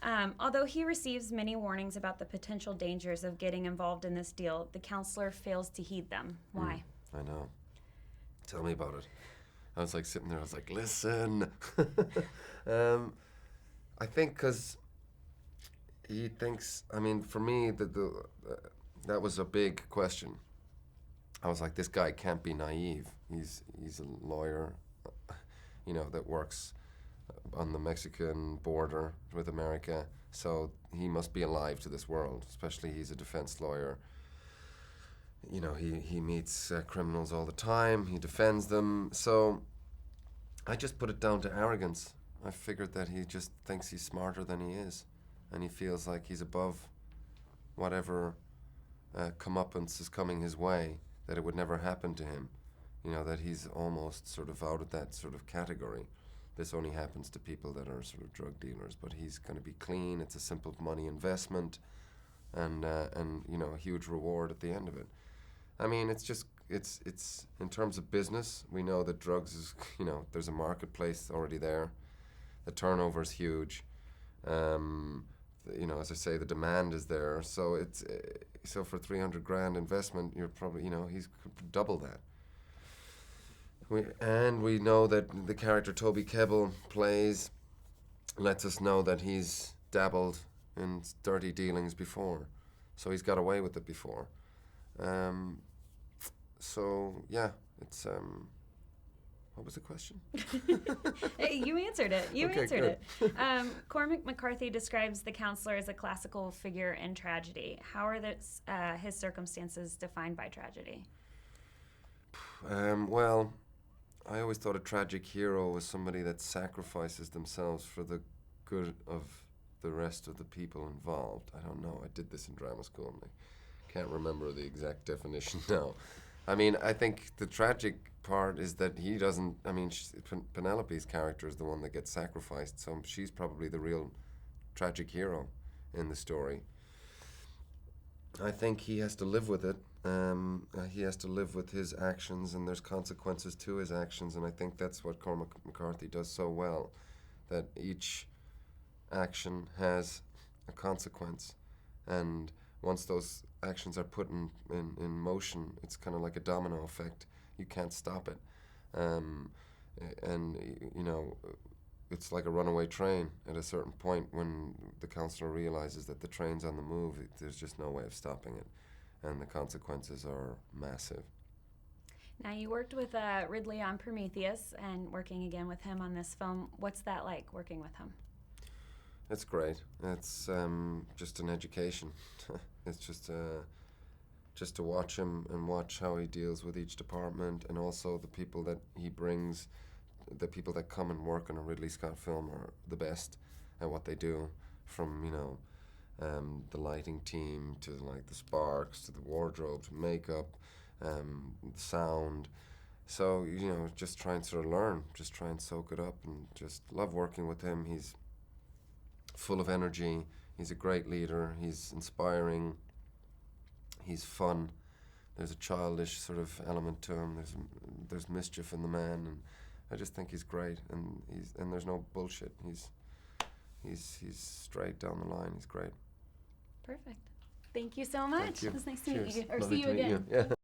Although he receives many warnings about the potential dangers of getting involved in this deal, the counselor fails to heed them. Why? I know. Tell me about it. I was like sitting there, I was like, listen. I think because he thinks, I mean, for me, that was a big question. I was like, this guy can't be naive. He's a lawyer, that works on the Mexican border with America, so he must be alive to this world, especially he's a defense lawyer. He meets criminals all the time, he defends them, so I just put it down to arrogance. I figured that he just thinks he's smarter than he is, and he feels like he's above whatever comeuppance is coming his way, that it would never happen to him, that he's almost sort of out of that sort of category. This only happens to people that are sort of drug dealers, but he's going to be clean. It's a simple money investment, and a huge reward at the end of it. I mean, it's in terms of business, we know that drugs is, there's a marketplace already there. The turnover is huge. As I say, the demand is there. So so for $300,000 investment, you're probably, he's double that. We know that the character Toby Kebbell plays lets us know that he's dabbled in dirty dealings before, so he's got away with it before. So yeah, it's what was the question? Hey, you answered it. You Okay, answered good. it. Cormac McCarthy describes the counselor as a classical figure in tragedy. How are his circumstances defined by tragedy? Well, I always thought a tragic hero was somebody that sacrifices themselves for the good of the rest of the people involved. I don't know. I did this in drama school, and I can't remember the exact definition now. I mean, I think the tragic part is that he doesn't. I mean, Penelope's character is the one that gets sacrificed, so she's probably the real tragic hero in the story. I think he has to live with it. He has to live with his actions, and there's consequences to his actions, and I think that's what Cormac McCarthy does so well, that each action has a consequence, and once those actions are put in motion, it's kind of like a domino effect. You can't stop it. It's like a runaway train at a certain point when the counselor realizes that the train's on the move. There's just no way of stopping it, and the consequences are massive. Now, you worked with Ridley on Prometheus and working again with him on this film. What's that like, working with him? It's great. It's just an education. It's just to watch him and watch how he deals with each department, and also the people that he brings. The people that come and work on a Ridley Scott film are the best at what they do, from the lighting team to like the sparks to the wardrobe to makeup, the sound. So just try and sort of learn, just try and soak it up, and just love working with him. He's full of energy. He's a great leader. He's inspiring. He's fun. There's a childish sort of element to him. There's mischief in the man, and I just think he's great, and there's no bullshit. He's straight down the line. He's great. Perfect. Thank you so much. Thank you. It was nice to Cheers. meet you. Or Lovely see you to meet again. you. Yeah.